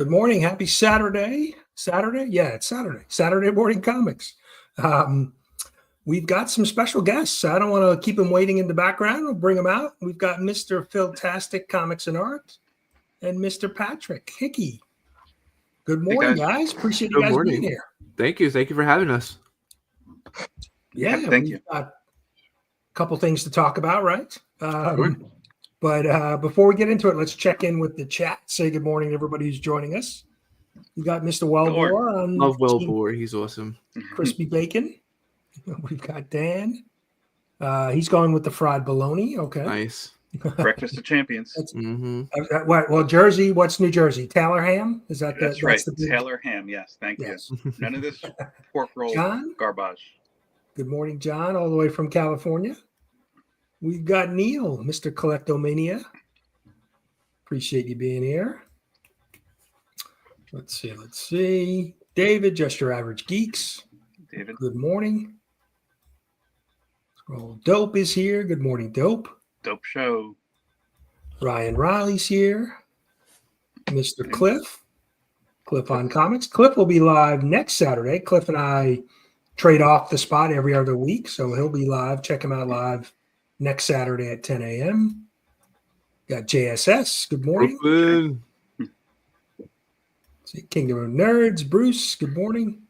Good morning. Happy Saturday. Saturday? Yeah, it's Saturday. Saturday Morning Comics. We've got some special guests. I don't want to keep them waiting in the background. We'll bring them out. We've got Mr. Philtastic Comics and Art and Mr. Patrick Hickey. Good morning, guys. Appreciate you guys being here. Thank you. Thank you for having us. Yeah, thank you. Got a couple things to talk about, right? Sure. But before we get into it, let's check in with the chat. Say good morning to everybody who's joining us. We got Mr. Wellbore on. Love Wellbore. He's awesome. Crispy Bacon. We've got Dan. He's going with the fried bologna. Okay. Nice. Breakfast of Champions. Well, Jersey. What's New Jersey? Taylor ham? Is that that's right? Taylor ham. Yes. Thank you. None of this pork roll garbage. Good morning, John. All the way from California. We've got Neil, Mr. Collectomania. Appreciate you being here. Let's see. David, Just Your Average Geeks. David. Good morning. Scroll Dope is here. Good morning, Dope. Dope show. Ryan Riley's here. Mr. Cliff on Comics. Cliff will be live next Saturday. Cliff and I trade off the spot every other week, so he'll be live. Check him out live next Saturday at 10 a.m. Got JSS. Good morning. Open. See, Kingdom of Nerds. Bruce. Good morning.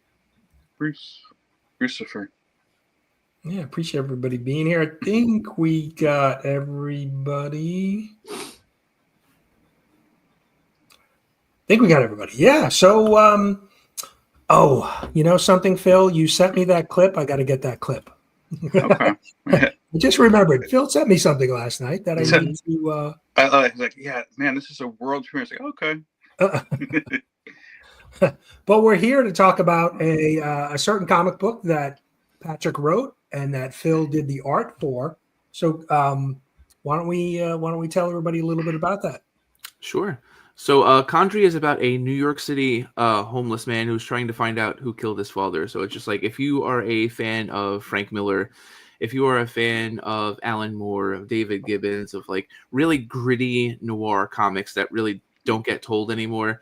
Brucifer. Yeah, appreciate everybody being here. I think we got everybody. Yeah. So, you know something, Phil? You sent me that clip. I got to get that clip. Okay. I just remembered. Phil sent me something last night that I need to. I was like, yeah, man, this is a world premiere. Like, okay. But we're here to talk about a certain comic book that Patrick wrote and that Phil did the art for. So why don't we tell everybody a little bit about that? Sure. So Condry is about a New York City homeless man who's trying to find out who killed his father. So it's just like, if you are a fan of Frank Miller, if you are a fan of Alan Moore, of David Gibbons, of like really gritty noir comics that really don't get told anymore,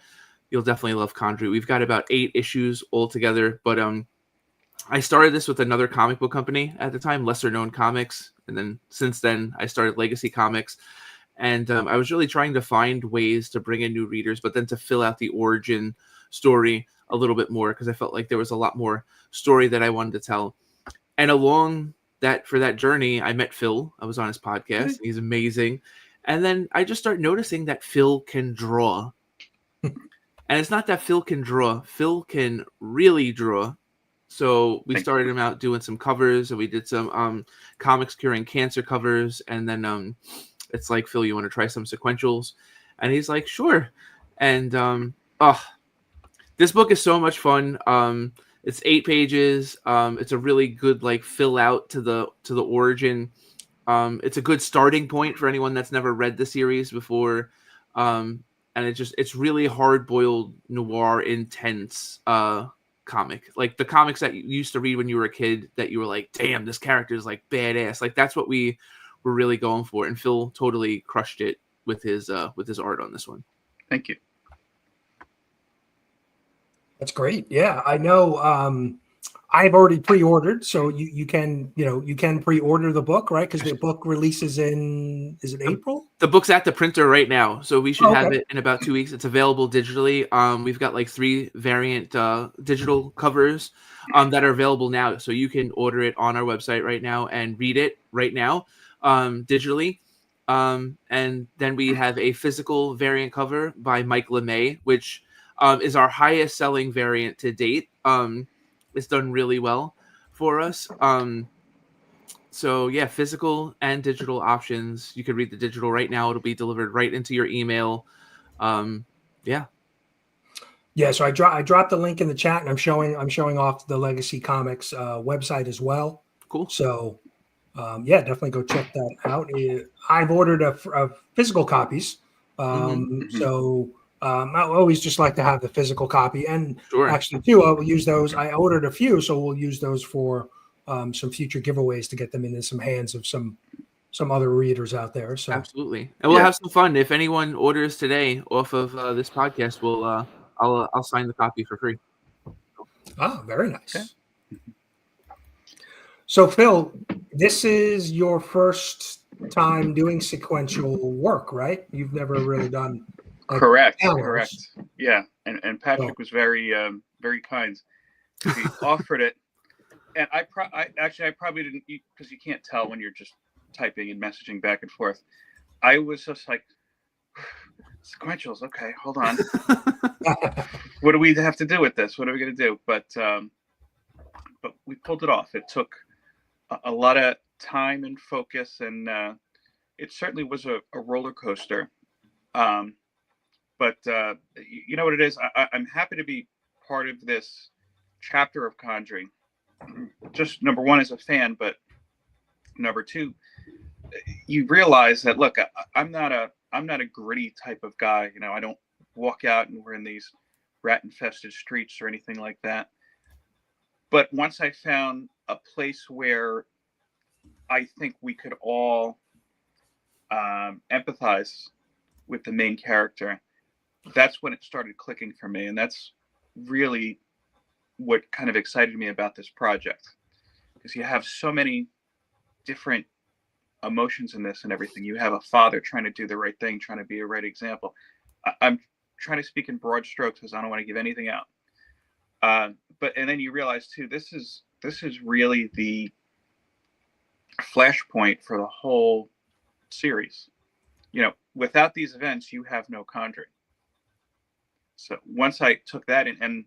you'll definitely love Condry. We've got about 8 issues altogether, but I started this with another comic book company at the time, Lesser Known Comics, and then since then I started Legacy Comics, and I was really trying to find ways to bring in new readers, but then to fill out the origin story a little bit more, because I felt like there was a lot more story that I wanted to tell. And along that, for that journey, I met Phil. I was on his podcast. He's amazing. And then I just started noticing that Phil can draw. And it's not that Phil can draw. Phil can really draw. So we started him out doing some covers, and we did some Comics Curing Cancer covers. And then it's like, Phil, you want to try some sequentials? And he's like, sure. And this book is so much fun. It's 8 pages. It's a really good like fill out to the origin. It's a good starting point for anyone that's never read the series before. And it's really hard-boiled noir, intense comic. Like the comics that you used to read when you were a kid that you were like, damn, this character is like badass. Like that's what we were really going for. And Phil totally crushed it with his art on this one. Thank you. That's great. Yeah, I know. I've already pre-ordered, so you can pre-order the book, right? Because the book releases in, is it April? The book's at the printer right now, so we should have it in about 2 weeks. It's available digitally. We've got like 3 variant digital covers that are available now, so you can order it on our website right now and read it right now digitally. And then we have a physical variant cover by Mike LeMay, which is our highest selling variant to date. It's done really well for us. So yeah, physical and digital options. You could read the digital right now. It'll be delivered right into your email. Yeah. So I dropped the link in the chat, and I'm showing off the Legacy Comics website as well. Cool. So definitely go check that out. I've ordered a physical copies. So I always just like to have the physical copy, and actually too, I will use those. I ordered a few, so we'll use those for some future giveaways to get them into some hands of some other readers out there. So absolutely, and we'll have some fun. If anyone orders today off of this podcast, I'll sign the copy for free. Oh, very nice. Okay. So, Phil, this is your first time doing sequential work, right? You've never really done Correct. panels. Yeah, and Patrick was very very kind. He offered it, and I probably didn't, because you can't tell when you're just typing and messaging back and forth. I was just like, sequentials. Okay, hold on. What do we have to do with this? What are we going to do? But we pulled it off. It took a lot of time and focus, and it certainly was a roller coaster. But you know what it is? I'm happy to be part of this chapter of Conjuring. Just number one, as a fan, but number two, you realize that, look, I'm not a gritty type of guy. You know, I don't walk out and we're in these rat-infested streets or anything like that. But once I found a place where I think we could all empathize with the main character, that's when it started clicking for me. And that's really what kind of excited me about this project, because you have so many different emotions in this and everything. You have a father trying to do the right thing, trying to be a right example. I'm trying to speak in broad strokes because I don't want to give anything out. And then you realize too, this is really the flashpoint for the whole series. You know, without these events, you have no Conjuring. So once I took that in, and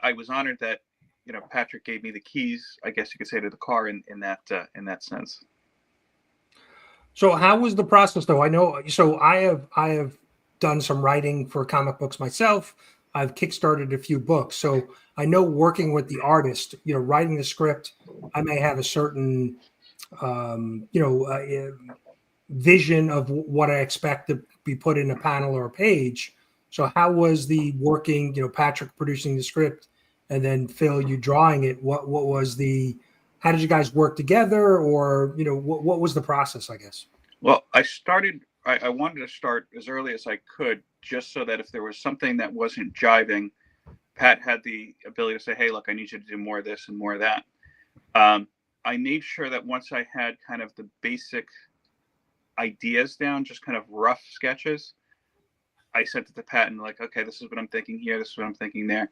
I was honored that, you know, Patrick gave me the keys, I guess you could say, to the car in that sense. So how was the process, though? I know. So I have done some writing for comic books myself. I've kickstarted a few books, so I know working with the artist, you know, writing the script, I may have a certain, vision of what I expect to be put in a panel or a page. So how was the working, you know, Patrick producing the script and then Phil, you drawing it? What was how did you guys work together, or, you know, what was the process, I guess? Well, I wanted to start as early as I could, just so that if there was something that wasn't jiving, Pat had the ability to say, hey, look, I need you to do more of this and more of that. I made sure that once I had kind of the basic ideas down, just kind of rough sketches, I sent it to Pat and like, okay, this is what I'm thinking here. This is what I'm thinking there.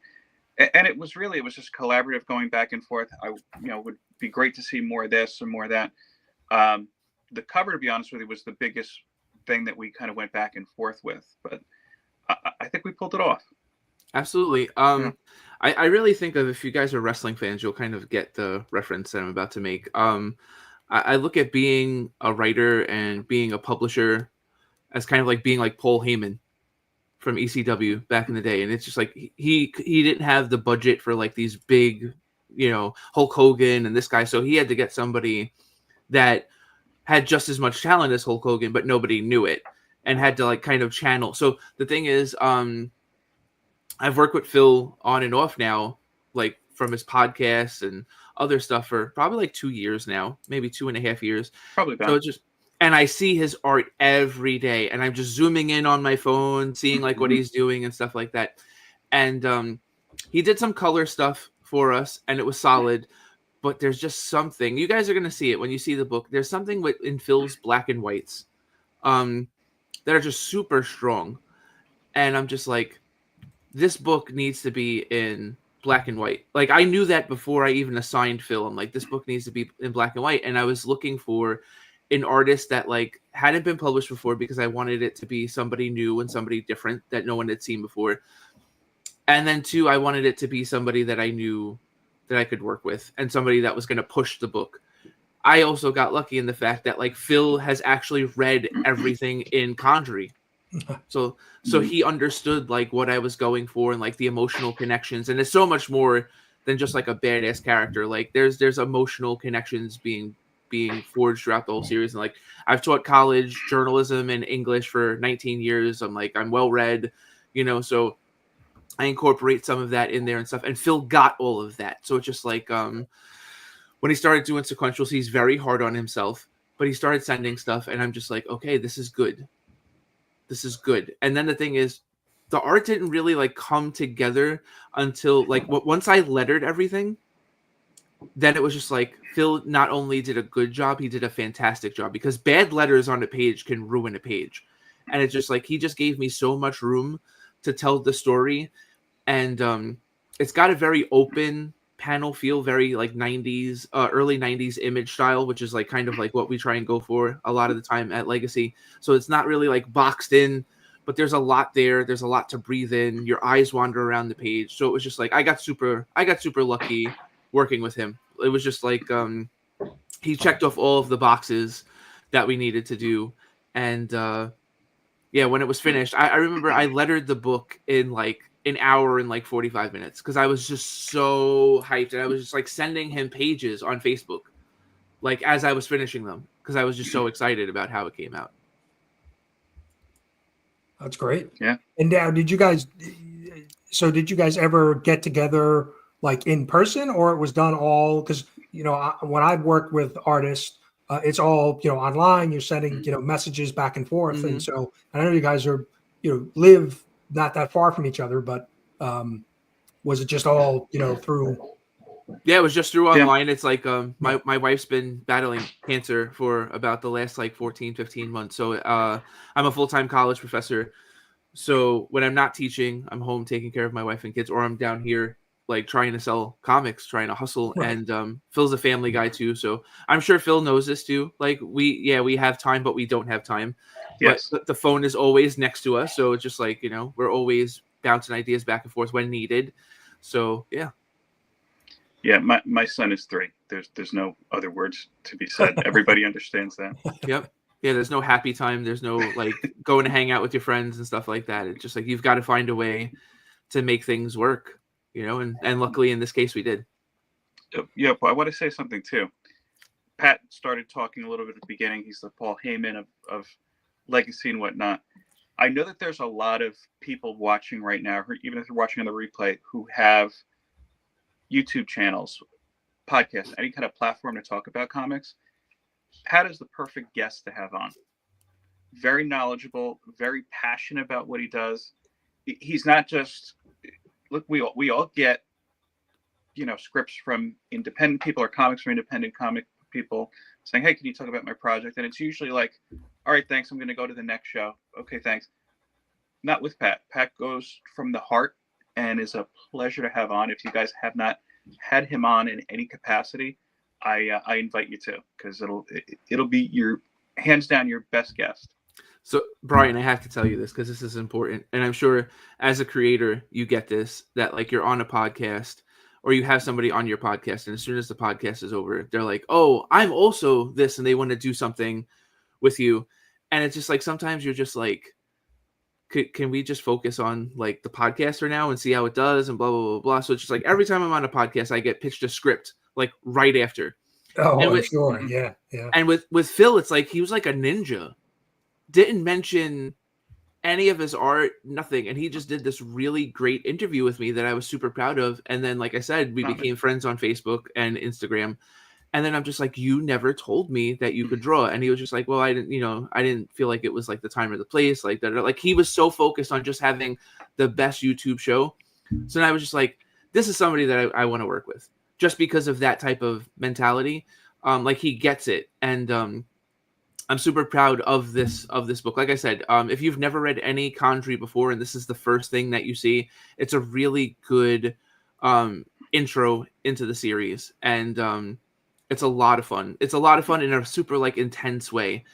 And it was just collaborative, going back and forth. Would be great to see more of this and more of that. The cover, to be honest with you, was the biggest thing that we kind of went back and forth with, but I think we pulled it off. Absolutely. Yeah. I really think of, if you guys are wrestling fans, you'll kind of get the reference that I'm about to make. I look at being a writer and being a publisher as kind of like being like Paul Heyman from ECW back in the day. And it's just like, he didn't have the budget for like these big, you know, Hulk Hogan and this guy. So he had to get somebody that had just as much talent as Hulk Hogan, but nobody knew it, and had to like kind of channel. So the thing is, I've worked with Phil on and off now, like from his podcasts and other stuff, for probably like 2 years now, maybe 2.5 years. Probably about. So it's just, and I see his art every day, and I'm just zooming in on my phone, seeing like what he's doing and stuff like that. And he did some color stuff for us, and it was solid. But there's just something, you guys are going to see it when you see the book. There's something in Phil's black and whites that are just super strong. And I'm just like, this book needs to be in black and white. Like, I knew that before I even assigned Phil. I'm like, this book needs to be in black and white. And I was looking for an artist that like hadn't been published before, because I wanted it to be somebody new and somebody different that no one had seen before. And then two, I wanted it to be somebody that I knew that I could work with, and somebody that was going to push the book. I also got lucky in the fact that like Phil has actually read everything in Conjuring. So he understood like what I was going for, and like the emotional connections. And it's so much more than just like a badass character. Like there's emotional connections being forged throughout the whole series. And like, I've taught college journalism and English for 19 years. I'm well read, you know, so I incorporate some of that in there and stuff. And Phil got all of that. So it's just like, when he started doing sequentials, he's very hard on himself, but he started sending stuff, and I'm just like, okay, this is good. This is good. And then the thing is, the art didn't really like come together until like once I lettered everything. Then it was just like Phil not only did a good job, he did a fantastic job, because bad letters on a page can ruin a page. And it's just like he just gave me so much room to tell the story. And it's got a very open panel feel, very like 90s, early 90s image style, which is like kind of like what we try and go for a lot of the time at Legacy. So it's not really like boxed in, but there's a lot there. There's a lot to breathe in. Your eyes wander around the page. So it was just like I got super lucky working with him. It was just like he checked off all of the boxes that we needed to do. And yeah, when it was finished, I remember I lettered the book in like an hour and like 45 minutes because I was just so hyped, and I was just like sending him pages on Facebook like as I was finishing them because I was just so excited about how it came out. That's great. Yeah. And now, did you guys ever get together like in person, or it was done all, because when I've worked with artists, it's all online. You're sending messages back and forth, and so I know you guys are live not that far from each other, but was it just all through? Yeah, it was just through online. It's like my wife's been battling cancer for about the last like 15 months. So I'm a full-time college professor. So when I'm not teaching, I'm home taking care of my wife and kids, or I'm down here like trying to sell comics, trying to hustle. Right. And Phil's a family guy too. So I'm sure Phil knows this too. Like we have time, but we don't have time. Yes. But the phone is always next to us. So it's just like, we're always bouncing ideas back and forth when needed. So yeah. Yeah, my son is 3. There's no other words to be said. Everybody understands that. Yep. Yeah, there's no happy time. There's no like going to hang out with your friends and stuff like that. It's just like you've got to find a way to make things work, and luckily in this case we did. Yeah, but I want to say something too. Pat started talking a little bit at the beginning. He's the Paul Heyman of Legacy and whatnot. I know that there's a lot of people watching right now, even if they're watching on the replay, who have YouTube channels, podcasts, any kind of platform to talk about comics. Pat is the perfect guest to have on. Very knowledgeable, very passionate about what he does. He's not just, look, we all get, scripts from independent people or comics from independent comic people saying, hey, can you talk about my project? And it's usually like, all right, thanks. I'm going to go to the next show. Okay, thanks. Not with Pat. Pat goes from the heart and is a pleasure to have on. If you guys have not had him on in any capacity, I invite you to, because it'll be your hands down your best guest. So Brian, I have to tell you this because this is important, and I'm sure as a creator you get this, that like you're on a podcast or you have somebody on your podcast, and as soon as the podcast is over, they're like, oh, I'm also this, and they want to do something with you. And it's just like sometimes you're just like, can we just focus on like the podcast for now and see how it does and blah, blah, blah, blah. So it's just like every time I'm on a podcast, I get pitched a script like right after. Oh, sure. Yeah. And with Phil, it's like he was like a ninja. Didn't mention any of his art, nothing. And he just did this really great interview with me that I was super proud of. And then, like I said, we became friends on Facebook and Instagram. And then I'm just like, you never told me that you could draw. And he was just like, well, I didn't feel like it was like the time or the place, like that. Like he was so focused on just having the best YouTube show. So then I was just like, this is somebody that I want to work with just because of that type of mentality. Like he gets it. And I'm super proud of this book. Like I said, if you've never read any Condry before, and this is the first thing that you see, it's a really good intro into the series. And it's a lot of fun. It's a lot of fun in a super like intense way.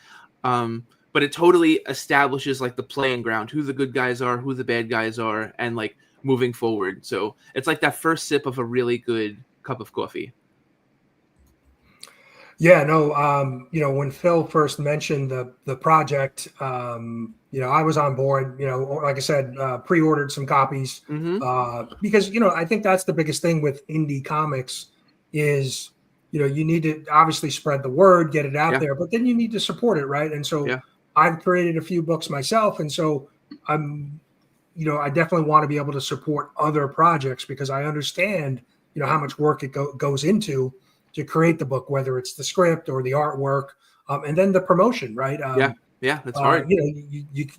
But it totally establishes like the playing ground, who the good guys are, who the bad guys are, and like moving forward. So it's like that first sip of a really good cup of coffee. Yeah, no, when Phil first mentioned the project, I was on board, like I said, pre-ordered some copies because, I think that's the biggest thing with indie comics is, you need to obviously spread the word, get it out there, but then you need to support it. Right. And so I've created a few books myself. And so I'm, I definitely want to be able to support other projects because I understand, how much work it goes into to create the book, whether it's the script or the artwork, and then the promotion, right? Yeah, it's hard.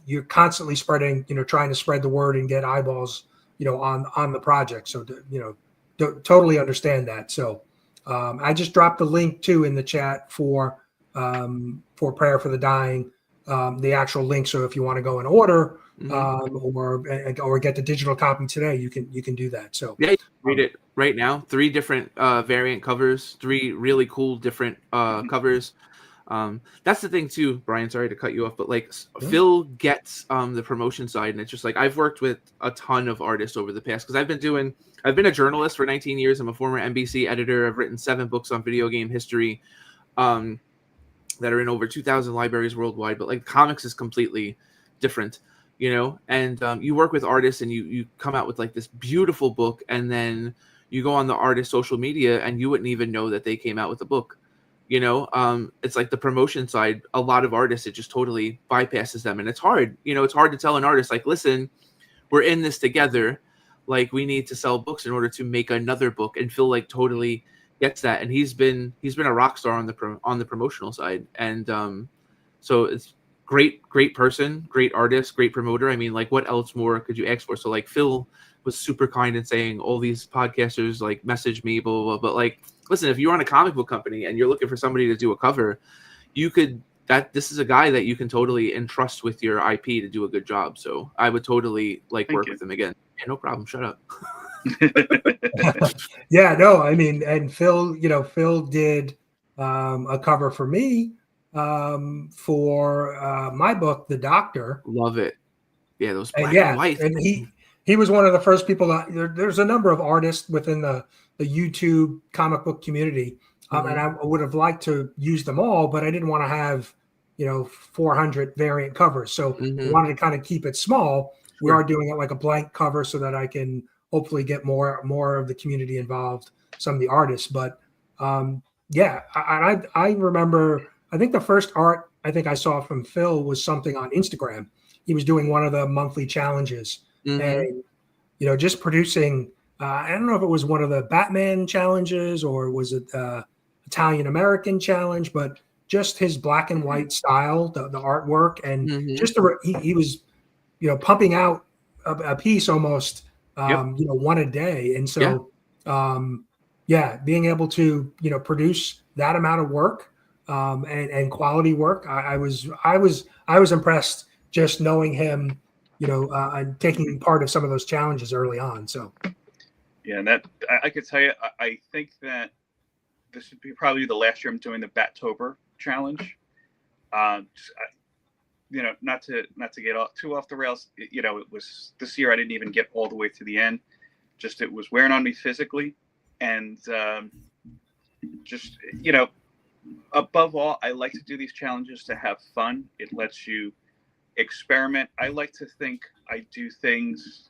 You're constantly spreading, trying to spread the word and get eyeballs, on the project. So, totally understand that. So, I just dropped the link too in the chat for Prayer for the Dying, the actual link. So if you want to go and order, or get the digital copy today, you can do that. So yeah, you can read it right now. 3 different variant covers, 3 really cool different covers. That's the thing too, Brian, sorry to cut you off, but like Phil gets the promotion side, and it's just like I've worked with a ton of artists over the past, because I've been a journalist for 19 years. I'm a former NBC editor. I've written 7 books on video game history that are in over 2,000 libraries worldwide, but like comics is completely different, and you work with artists and you come out with like this beautiful book, and then you go on the artist social media and you wouldn't even know that they came out with a book. It's like the promotion side, a lot of artists, it just totally bypasses them, and it's hard. It's hard to tell an artist, like, listen, we're in this together, like we need to sell books in order to make another book. And Phil like totally gets that, and he's been a rock star on the promotional side. And so it's great person, great artist, great promoter. I mean, like, what else more could you ask for? So like Phil was super kind in saying all these podcasters like message me, blah, blah, blah. But like, listen, if you're on a comic book company and you're looking for somebody to do a cover, this is a guy that you can totally entrust with your IP to do a good job. So I would totally work with him again. Yeah, no problem. Shut up. Yeah, no, I mean, and Phil did a cover for me for my book, The Doctor. Love it. Yeah, those black and white. And he was one of the first people there's a number of artists within the YouTube comic book community. And I would have liked to use them all, but I didn't want to have, 400 variant covers. So I wanted to kind of keep it small. Sure. We are doing it like a blank cover so that I can hopefully get more of the community involved, some of the artists. But I remember, I think the first art I think I saw from Phil was something on Instagram. He was doing one of the monthly challenges, and just producing. I don't know if it was one of the Batman challenges or was it Italian American challenge, but just his black and white style, the artwork, and just he was, pumping out a piece almost, one a day. And so, being able to, produce that amount of work and quality work, I was impressed just knowing him, and taking part of some of those challenges early on. So. Yeah, and that I could tell you, I think that this would be probably the last year I'm doing the Battober challenge. Not to get too off the rails. It was this year I didn't even get all the way to the end. Just it was wearing on me physically, and above all, I like to do these challenges to have fun. It lets you experiment. I like to think I do things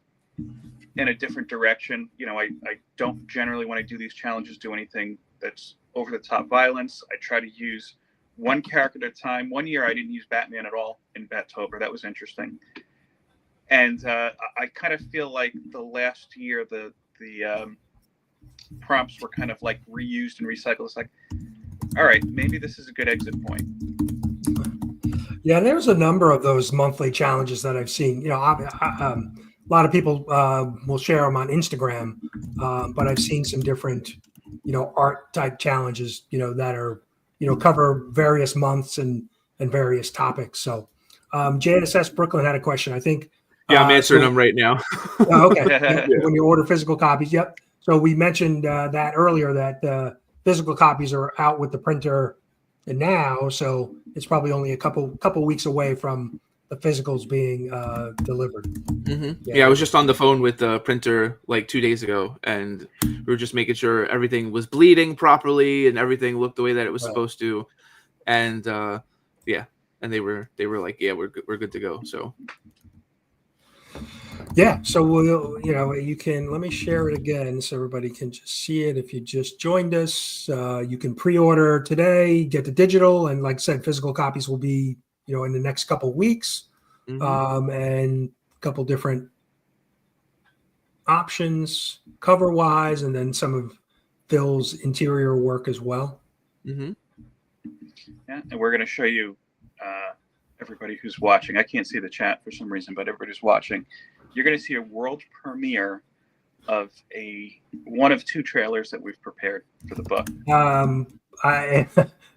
in a different direction. I don't generally, when I do these challenges, do anything that's over the top violence. I try to use one character at a time. One year I didn't use Batman at all in Battober. That was interesting. And I kind of feel like the last year the prompts were kind of like reused and recycled. It's like, all right, maybe this is a good exit point. Yeah, there's a number of those monthly challenges that I've seen. A lot of people will share them on Instagram, but I've seen some different, art type challenges, that are, cover various months and various topics. So JSS Brooklyn had a question, I think. Yeah, I'm answering them right now. Okay. Yeah, when you order physical copies. Yep. So we mentioned that earlier, that physical copies are out with the printer now. So it's probably only a couple weeks away from the physicals being delivered. Yeah, I was just on the phone with the printer like 2 days ago, and we were just making sure everything was bleeding properly and everything looked the way that it was supposed to. And and they were like, yeah, we're good to go. So yeah, so we'll, you can, let me share it again so everybody can just see it. If you just joined us, you can pre-order today, get the digital, and like I said, physical copies will be, in the next couple of weeks, and a couple different options cover-wise, and then some of Phil's interior work as well. Yeah, and we're going to show you everybody who's watching, I can't see the chat for some reason, but everybody who's watching, you're going to see a world premiere of one of 2 trailers that we've prepared for the book. I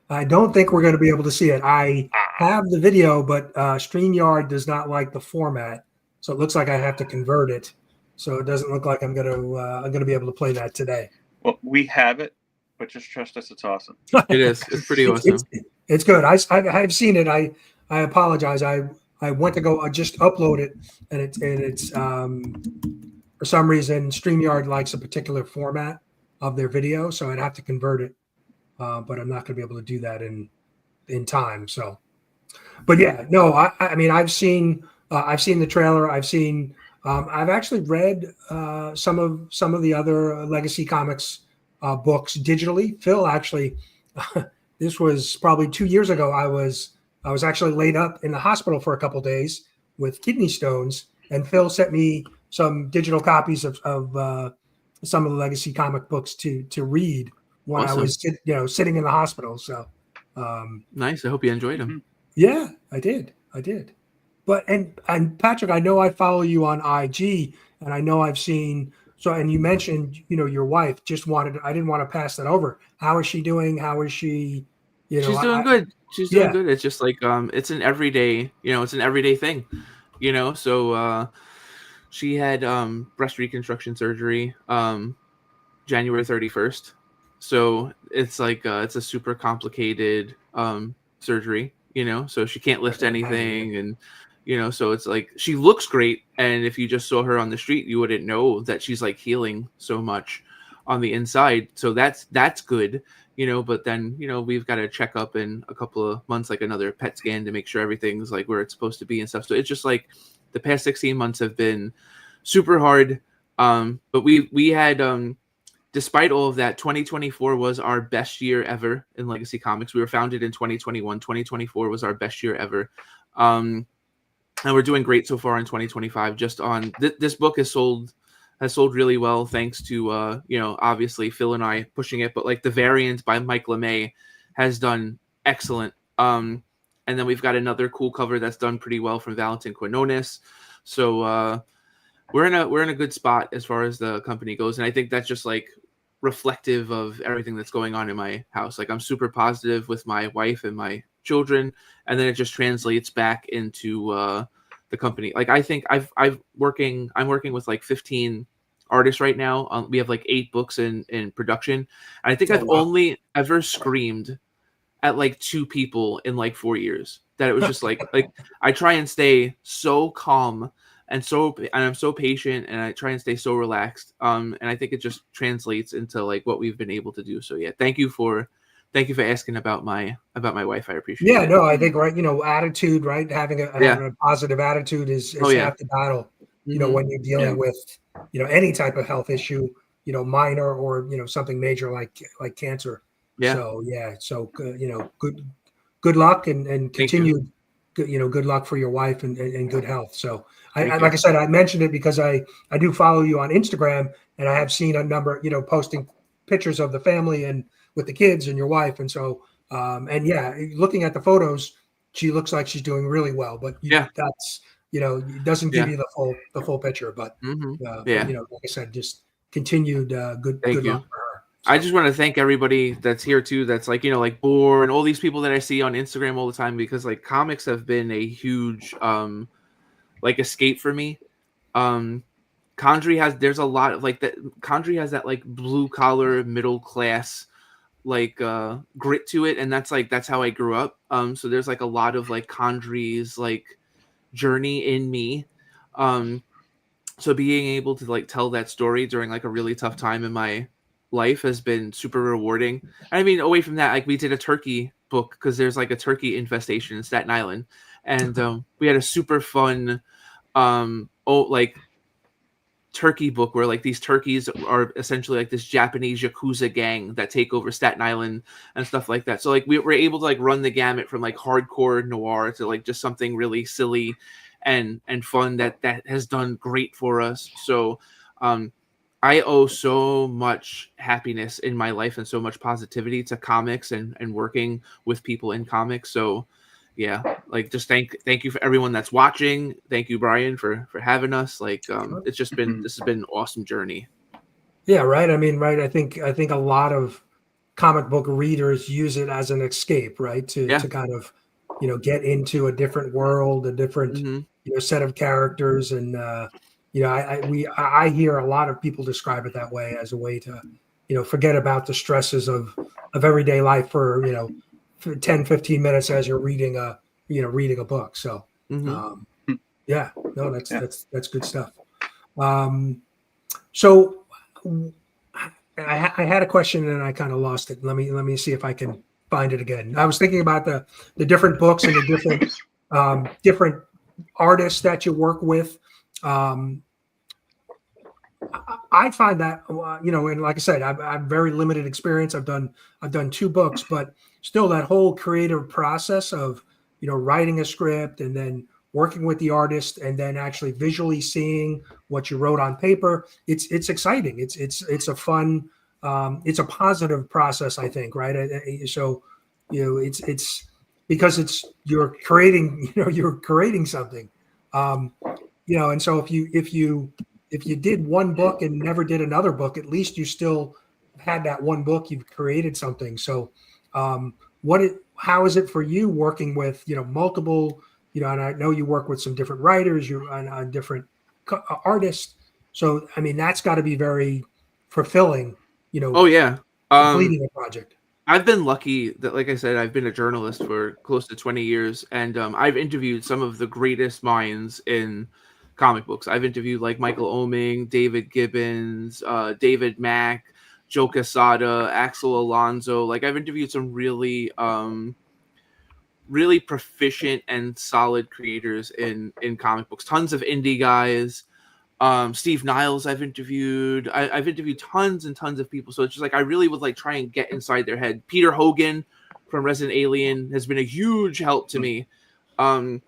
I don't think we're going to be able to see it. I have the video, but StreamYard does not like the format, so it looks like I have to convert it. So it doesn't look like I'm going to be able to play that today. Well, we have it, but just trust us, it's awesome. It is. It's pretty awesome. It's good. I've seen it. I apologize. I went to go just upload it, and it's for some reason StreamYard likes a particular format of their video, so I'd have to convert it. But I'm not going to be able to do that in time. So, but yeah, no, I mean, I've seen the trailer. I've actually read some of the other Legacy Comics books digitally. Phil actually, this was probably 2 years ago. I was actually laid up in the hospital for a couple of days with kidney stones, and Phil sent me some digital copies of some of the Legacy comic books to read when Awesome. I was sitting in the hospital. So Nice. I hope you enjoyed them. yeah, I did. But and Patrick, I know I follow you on IG, and I know I've seen. So, and you mentioned, your wife I didn't want to pass that over. How is she doing? How is she? She's doing good. She's doing good. It's just like it's an everyday, it's an everyday thing, So she had breast reconstruction surgery January 31st. So it's like it's a super complicated surgery, so she can't lift anything, and so it's like she looks great, and if you just saw her on the street, you wouldn't know that she's like healing so much on the inside. So that's good, but then we've got to check up in a couple of months, like another PET scan, to make sure everything's like where it's supposed to be and stuff. So it's just like the past 16 months have been super hard, but we had despite all of that, 2024 was our best year ever in Legacy Comics. We were founded in 2021. 2024 was our best year ever. And we're doing great so far in 2025. Just on this book has sold really well, thanks to obviously Phil and I pushing it, but like the variant by Mike LeMay has done excellent. And then we've got another cool cover that's done pretty well from Valentin Quinones. So we're in a good spot as far as the company goes, and I think that's just like reflective of everything that's going on in my house. Like I'm super positive with my wife and my children, and then it just translates back into the company. Like I think I'm working with like 15 artists right now. We have like 8 books in production, and I think I've only ever screamed at like 2 people in like 4 years. That it was just like I try and stay so calm and I'm so patient, and I try and stay so relaxed. And I think it just translates into like what we've been able to do. So yeah, thank you for asking about my wife. I appreciate it. Yeah, no, I think attitude, right? Having a positive attitude is half the battle. When you're dealing with any type of health issue, minor or something major like cancer. Yeah. So good luck and continued good luck for your wife and good health. So like I said, I mentioned it because I do follow you on Instagram, and I have seen a number, posting pictures of the family and with the kids and your wife. And so, looking at the photos, she looks like she's doing really well, but that's, it doesn't give you the full picture, but like I said, just continued good luck for her. So. I just want to thank everybody that's here too. That's like, like Boar and all these people that I see on Instagram all the time, because like comics have been a huge, like escape for me. Condrey there's a lot of like that. Condrey has that like blue collar, middle class, like grit to it. And that's how I grew up. So there's like a lot of like Condrey's like journey in me. So being able to like tell that story during like a really tough time in my life has been super rewarding. I mean, away from that, like we did a turkey book because there's like a turkey infestation in Staten Island, and we had a super fun turkey book where like these turkeys are essentially like this Japanese Yakuza gang that take over Staten Island and stuff like that. So like we were able to like run the gamut from like hardcore noir to like just something really silly and fun that has done great for us. So I owe so much happiness in my life and so much positivity to comics and working with people in comics. So yeah, like just thank you for everyone that's watching. Thank you, Brian, for having us. Like, it's just been this has been an awesome journey. Yeah, right. I mean, right. I think a lot of comic book readers use it as an escape, right? To kind of, get into a different world, a different, set of characters, and I hear a lot of people describe it that way, as a way to, forget about the stresses of everyday life for 10, 15 minutes as you're reading a book. So, yeah, no, that's good stuff. So I had a question and I kind of lost it. Let me see if I can find it again. I was thinking about the different books and the different artists that you work with. I find that and like I said, I've very limited experience. I've done 2 books, but still that whole creative process of writing a script and then working with the artist and then actually visually seeing what you wrote on paper, it's exciting. It's a fun, it's a positive process, I think, right? So it's because you're creating something, and so if you did one book and never did another book, at least you still had that one book. You've created something. So, how is it for you working with multiple? And I know you work with some different writers, you're on different artists. So, I mean, that's got to be very fulfilling. Oh yeah, completing a project. I've been lucky that, like I said, I've been a journalist for close to 20 years, and I've interviewed some of the greatest minds in comic books. I've interviewed like Michael Oeming, David Gibbons, David Mack, Joe Quesada, Axel Alonso. Like, I've interviewed some really really proficient and solid creators in comic books. Tons of indie guys. Steve Niles I've interviewed. I've interviewed tons and tons of people. So it's just like I really would like try and get inside their head. Peter Hogan from Resident Alien has been a huge help to me. I've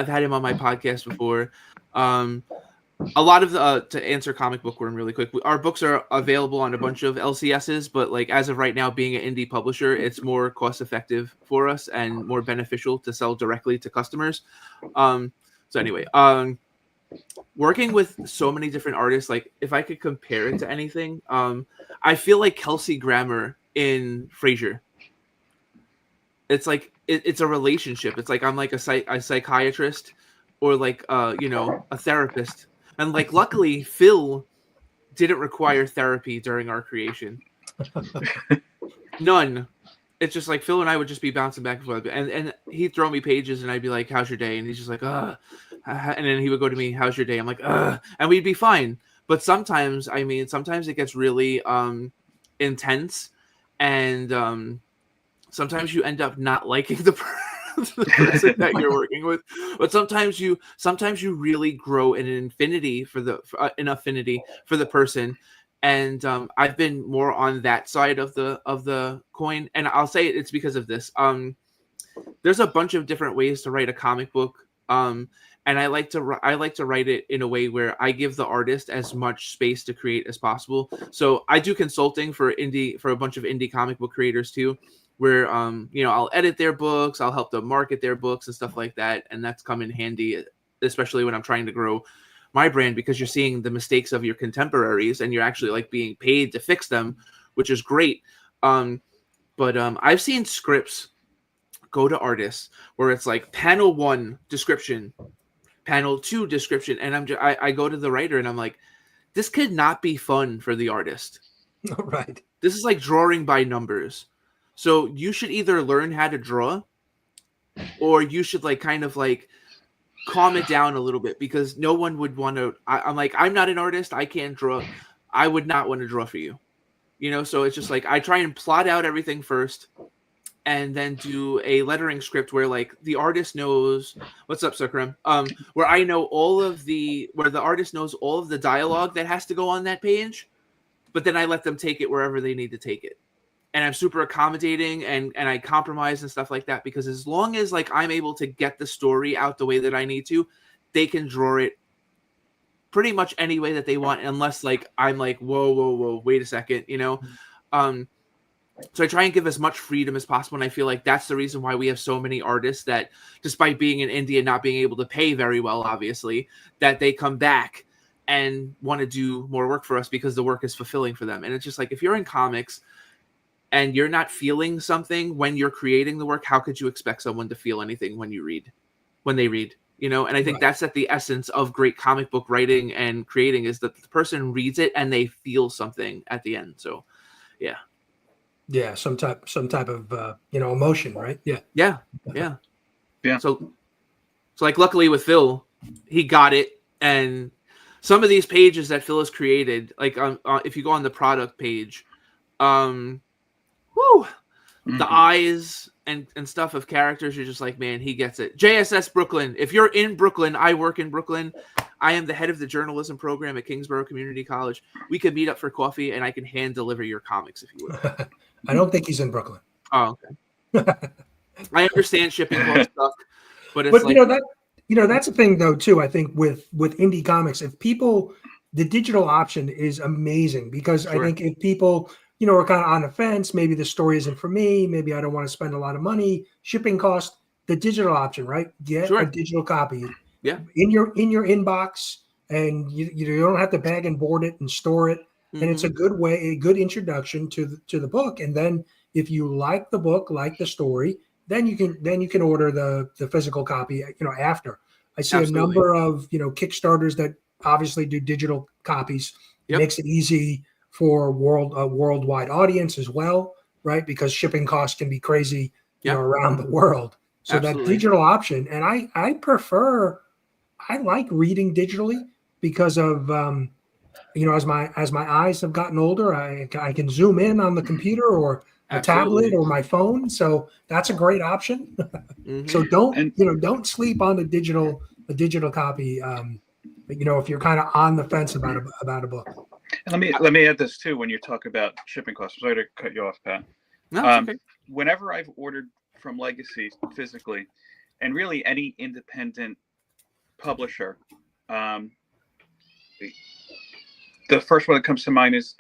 had him on my podcast before. A lot of the to answer Comic Book Worm really quick, our books are available on a bunch of LCSs, but like as of right now, being an indie publisher, it's more cost effective for us and more beneficial to sell directly to customers. So anyway, working with so many different artists, like if I could compare it to anything, I feel like Kelsey Grammer in Frasier. It's like it's a relationship. It's like I'm like a psychiatrist or like a therapist, and like luckily Phil didn't require therapy during our creation. None. It's just like Phil and I would just be bouncing back and forth, and he'd throw me pages, and I'd be like, "How's your day?" And he's just like, "Ugh," and then he would go to me, "How's your day?" I'm like, "Ugh," and we'd be fine. But sometimes it gets really intense, and sometimes you end up not liking the person that you're working with, but sometimes you really grow an affinity for the person. And I've been more on that side of the coin, and I'll say it's because of this. There's a bunch of different ways to write a comic book, and I like to write it in a way where I give the artist as much space to create as possible. So I do consulting for a bunch of indie comic book creators too, where I'll edit their books, I'll help them market their books and stuff like that, and that's come in handy, especially when I'm trying to grow my brand, because you're seeing the mistakes of your contemporaries and you're actually like being paid to fix them, which is great. But I've seen scripts go to artists where it's like panel 1 description, panel 2 description, and I go to the writer and I'm like, this could not be fun for the artist. Right. This is like drawing by numbers. So you should either learn how to draw, or you should like kind of like calm it down a little bit, because no one would want to. I'm like, I'm not an artist. I can't draw. I would not want to draw for you. So it's just like I try and plot out everything first, and then do a lettering script where like the artist knows what's up, Sukram. Where I know where the artist knows all of the dialogue that has to go on that page, but then I let them take it wherever they need to take it. And I'm super accommodating and I compromise and stuff like that, because as long as like I'm able to get the story out the way that I need to, they can draw it pretty much any way that they want, unless like I'm like, whoa, wait a second, So I try and give as much freedom as possible, and I feel like that's the reason why we have so many artists that, despite being in India and not being able to pay very well, obviously, that they come back and want to do more work for us because the work is fulfilling for them. And it's just like, if you're in comics and you're not feeling something when you're creating the work, how could you expect someone to feel anything when they read? You know, and I think that's at the essence of great comic book writing and creating, is that the person reads it and they feel something at the end. So, yeah. Yeah, some type of emotion, right? Yeah. So like, luckily with Phil, he got it, and some of these pages that Phil has created, like if you go on the product page, the eyes and stuff of characters, you're just like, man, he gets it. JSS Brooklyn. If you're in Brooklyn, I work in Brooklyn. I am the head of the journalism program at Kingsborough Community College. We could meet up for coffee, and I can hand deliver your comics if you would. I don't think he's in Brooklyn. Oh, okay. I understand shipping costs stuff, but that's the thing though too. I think with indie comics, the digital option is amazing, because I think if people are kind of on the fence, maybe the story isn't for me, maybe I don't want to spend a lot of money, shipping cost, the digital option, right? Get a digital copy, in your inbox, and you don't have to bag and board it and store it. And it's a good introduction to the book. And then if you like the book, like the story, then you can order the physical copy, after. I see a number of, Kickstarters that obviously do digital copies. It makes it easy for a worldwide audience as well, right? Because shipping costs can be crazy, around the world. So that digital option, and I like reading digitally because of, as my eyes have gotten older, I can zoom in on the computer or a tablet or my phone. So that's a great option. So don't sleep on the digital copy. If you're kind of on the fence about a book. And let me add this too. When you talk about shipping costs, sorry to cut you off, Pat. No, it's okay. Whenever I've ordered from Legacy physically, and really any independent publisher, the first one that comes to mind is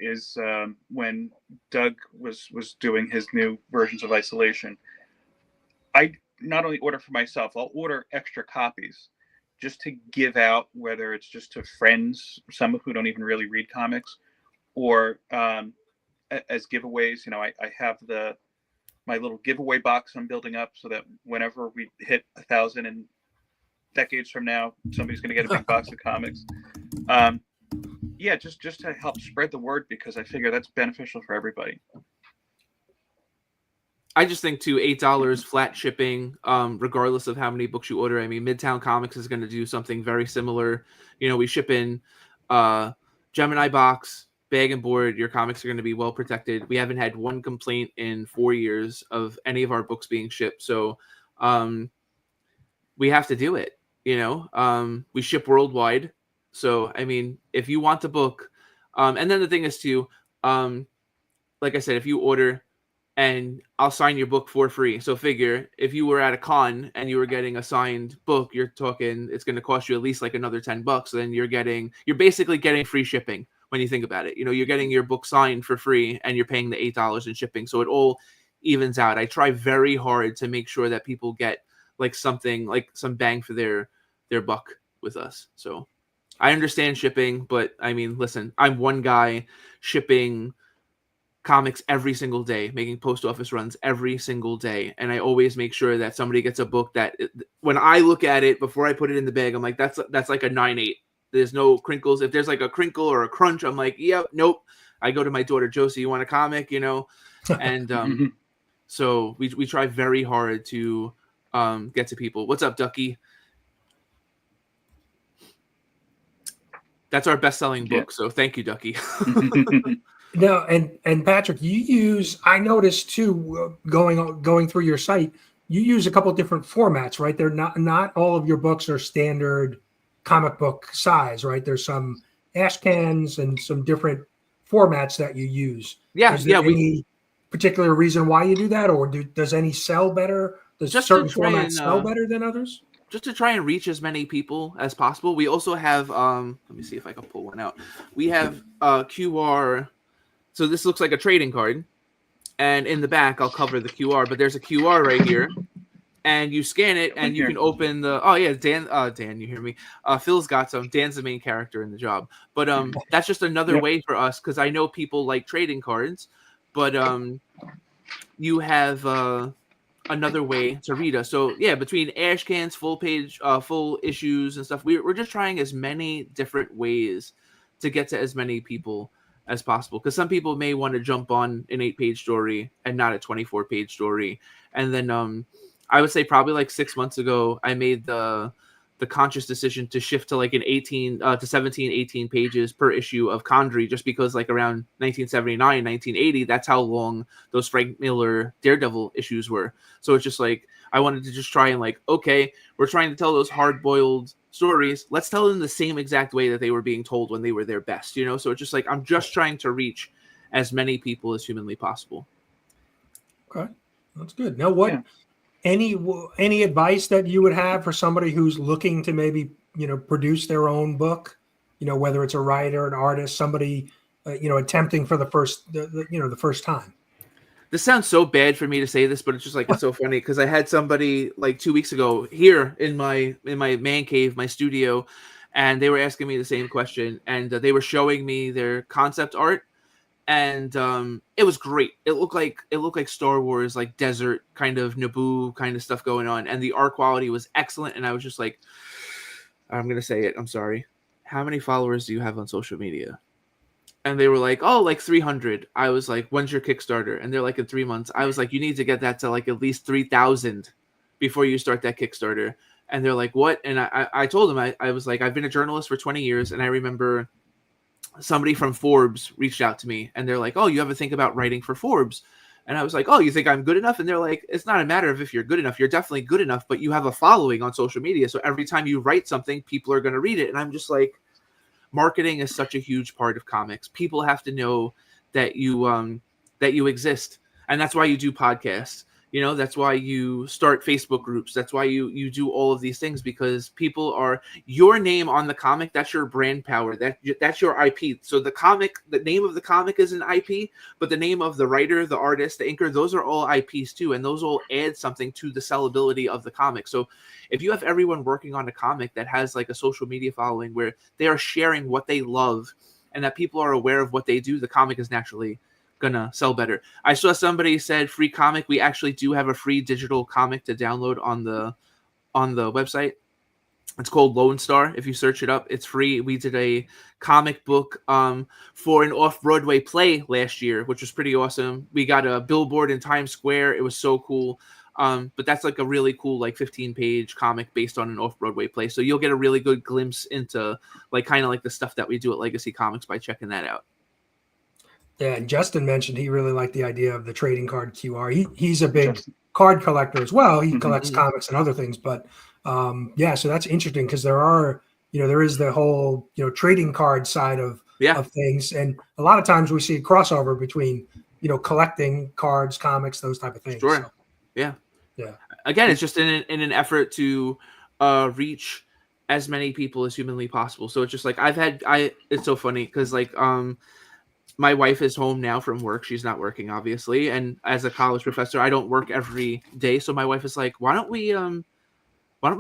when Doug was doing his new versions of Isolation. I not only order for myself, I'll order extra copies just to give out, whether it's just to friends, some who don't even really read comics, or as giveaways. I have my little giveaway box I'm building up so that whenever we hit 1,000 and decades from now, somebody's going to get a big box of comics. Just to help spread the word, because I figure that's beneficial for everybody. I just think too, $8 flat shipping, regardless of how many books you order. I mean, Midtown Comics is going to do something very similar. We ship in Gemini box, bag and board. Your comics are going to be well protected. We haven't had one complaint in 4 years of any of our books being shipped. So we have to do it. We ship worldwide. So, I mean, if you want the book, and then the thing is too, like I said, if you order, and I'll sign your book for free. So figure, if you were at a con and you were getting a signed book, you're talking, it's going to cost you at least like another $10. So then you're basically getting free shipping when you think about it. You're getting your book signed for free and you're paying the $8 in shipping. So it all evens out. I try very hard to make sure that people get like something, like some bang for their buck with us. So I understand shipping, but I mean, listen, I'm one guy shipping comics every single day, making post office runs every single day, and I always make sure that somebody gets a book that when I look at it before I put it in the bag, I'm like, that's like a 9/8. There's no crinkles. If there's like a crinkle or a crunch, I'm like, yep, nope. I go to my daughter, Josie, you want a comic, and so we try very hard to get to people. What's up, Ducky? That's our best-selling book, so thank you, Ducky. No, and Patrick, I noticed too, going through your site, you use a couple of different formats, right? They're not all of your books are standard comic book size, right? There's some ash cans and some different formats that you use. Yeah, Is there any particular reason why you do that, or does any sell better? Does certain formats sell better than others? Just to try and reach as many people as possible. We also have, let me see if I can pull one out. We have QR. So this looks like a trading card. and in the back I'll cover the QR, but there's a QR right here, and you scan it and you can open the, oh yeah, Dan, you hear me? Phil's got some. Dan's the main character in the job, but that's just another way for us, because I know people like trading cards, but you have another way to read us. So yeah, between ash cans, full page, full issues and stuff, we're just trying as many different ways to get to as many people as possible, because some people may want to jump on an 8-page story and not a 24-page story. And then I would say probably like 6 months ago, I made the conscious decision to shift to like an 18 to 17, 18 pages per issue of Condry, just because like around 1979, 1980, that's how long those Frank Miller Daredevil issues were. So it's just like, I wanted to just try and like, okay, we're trying to tell those hard-boiled stories. Let's tell them the same exact way that they were being told when they were their best, you know? So it's just like, I'm just trying to reach as many people as humanly possible. Okay. That's good. Now, any advice that you would have for somebody who's looking to maybe, produce their own book, whether it's a writer, an artist, somebody, attempting for the first time? This sounds so bad for me to say this, but it's just like, it's so funny, because I had somebody like 2 weeks ago here in my man cave, my studio, and they were asking me the same question, and they were showing me their concept art, and it was great. It looked like Star Wars, like desert kind of Naboo kind of stuff going on, and the art quality was excellent. And I was just like, I'm gonna say it, I'm sorry, how many followers do you have on social media? And they were like, oh, like 300. I was like, when's your Kickstarter? And they're like, in 3 months. I was like, you need to get that to like at least 3,000 before you start that Kickstarter. And they're like, what? And I told them, I was like, I've been a journalist for 20 years. And I remember somebody from Forbes reached out to me, and they're like, oh, you ever think about writing for Forbes? And I was like, oh, you think I'm good enough? And they're like, it's not a matter of if you're good enough. You're definitely good enough, but you have a following on social media. So every time you write something, people are going to read it. And I'm just like, marketing is such a huge part of comics. People have to know that you exist. And that's why you do podcasts. That's why you start Facebook groups. That's why you do all of these things, because people are your name on the comic. That's your brand power. That's your IP. So the name of the comic is an IP, but the name of the writer, the artist, the inker, those are all IPs too. And those all add something to the sellability of the comic. So if you have everyone working on a comic that has like a social media following where they are sharing what they love and that people are aware of what they do, the comic is naturally gonna sell better. I saw somebody said free comic. We actually do have a free digital comic to download on the website. It's called Lone Star. If you search it up, it's free. We did a comic book for an off-Broadway play last year, which was pretty awesome. We got a billboard in Times Square. It was so cool. But that's like a really cool, like 15-page comic based on an off-Broadway play. So you'll get a really good glimpse into like kind of like the stuff that we do at Legacy Comics by checking that out. Yeah, and Justin mentioned he really liked the idea of the trading card QR. He's a big card collector as well. He collects comics and other things, but so that's interesting, because there is the whole trading card side of things, and a lot of times we see a crossover between collecting cards, comics, those type of things. Sure. So, yeah. Again, it's just in an effort to reach as many people as humanly possible. So it's just like it's so funny because like my wife is home now from work. She's not working, obviously. And as a college professor, I don't work every day. So my wife is like, why don't we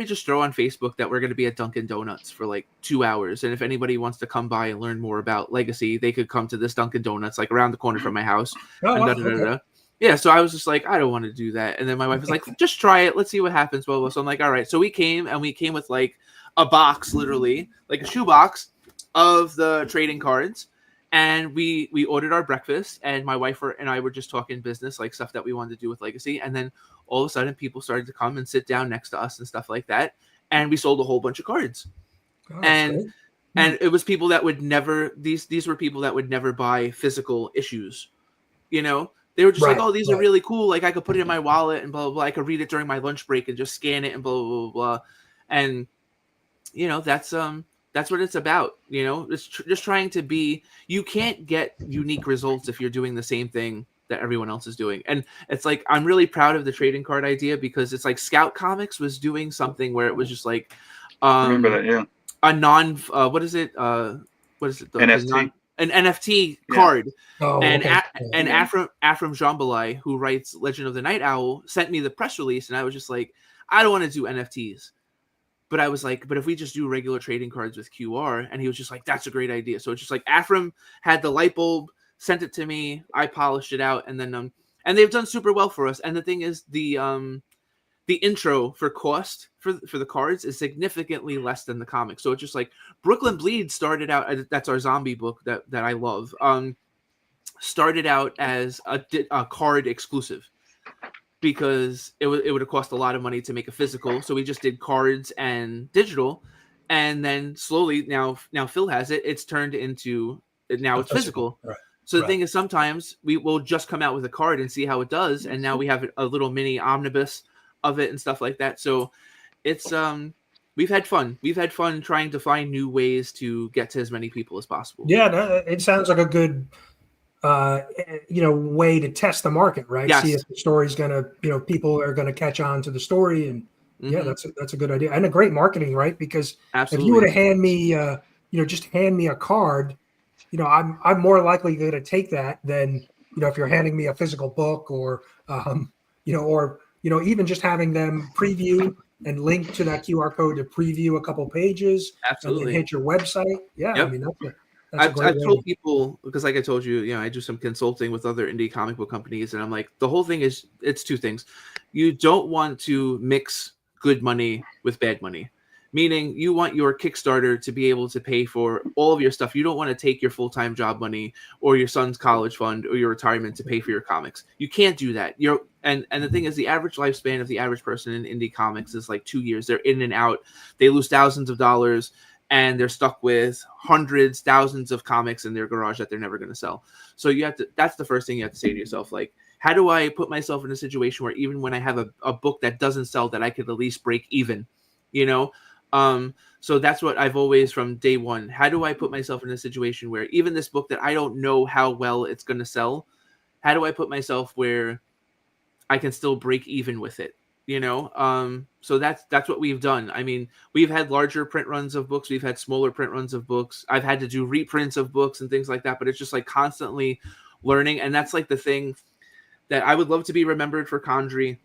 just throw on Facebook that we're going to be at Dunkin' Donuts for like 2 hours? And if anybody wants to come by and learn more about Legacy, they could come to this Dunkin' Donuts, like around the corner from my house. Okay. Yeah. So I was just like, I don't want to do that. And then my wife was like, just try it. Let's see what happens. Well, so I'm like, all right. So we came with like a box, literally like a shoebox of the trading cards. And we ordered our breakfast, and my wife and I were just talking business, like stuff that we wanted to do with Legacy. And then all of a sudden, people started to come and sit down next to us and stuff like that. And we sold a whole bunch of cards. And it was people that would never, these were people that would never buy physical issues. They were just like, oh, these are really cool. Like I could put it in my wallet and blah, blah, blah. I could read it during my lunch break and just scan it and blah, blah, blah, blah. And, that's what it's about. It's just trying to be, you can't get unique results if you're doing the same thing that everyone else is doing. And it's like, I'm really proud of the trading card idea, because it's like Scout Comics was doing something where it was just like, remember that, yeah. A non, what is it? NFT? an NFT card. Oh, And okay. Afram Jambalai, who writes Legend of the Night Owl, sent me the press release, and I was just like, I don't want to do NFTs. But I was like, but if we just do regular trading cards with QR, and he was just like, that's a great idea. So it's just like Afram had the light bulb, sent it to me, I polished it out, and then and they've done super well for us. And the thing is, the intro for cost for the cards is significantly less than the comic. So it's just like Brooklyn Bleed started out, that's our zombie book that I love, started out as a card exclusive, because it would have cost a lot of money to make a physical. So we just did cards and digital, and then slowly now Phil has it. It's turned into, now it's physical. Right. So the thing is, sometimes we will just come out with a card and see how it does, and now we have a little mini omnibus of it and stuff like that. So it's we've had fun. We've had fun trying to find new ways to get to as many people as possible. Yeah, it sounds like a good way to test the market, right? Yes. See if the story's gonna, people are gonna catch on to the story, and yeah, that's a good idea and a great marketing, right? Because Absolutely. if you were to hand me, just hand me a card, I'm more likely going to take that than if you're handing me a physical book or even just having them preview and link to that QR code to preview a couple pages. Absolutely. And then hit your website. Yeah, Yep. I mean I've told people, because like I told you, I do some consulting with other indie comic book companies, and I'm like, the whole thing is, it's two things. You don't want to mix good money with bad money, meaning you want your Kickstarter to be able to pay for all of your stuff. You don't want to take your full-time job money or your son's college fund or your retirement to pay for your comics. You can't do that. And the thing is, the average lifespan of the average person in indie comics is like 2 years. They're in and out. They lose thousands of dollars, and they're stuck with hundreds, thousands of comics in their garage that they're never going to sell. So that's the first thing you have to say to yourself, like, how do I put myself in a situation where even when I have a book that doesn't sell, that I could at least break even, So that's what I've always, from day one, how do I put myself in a situation where even this book that I don't know how well it's going to sell, how do I put myself where I can still break even with it? So that's what we've done. I mean, we've had larger print runs of books. We've had smaller print runs of books. I've had to do reprints of books and things like that, but it's just like constantly learning. And that's like the thing that I would love to be remembered for Condry.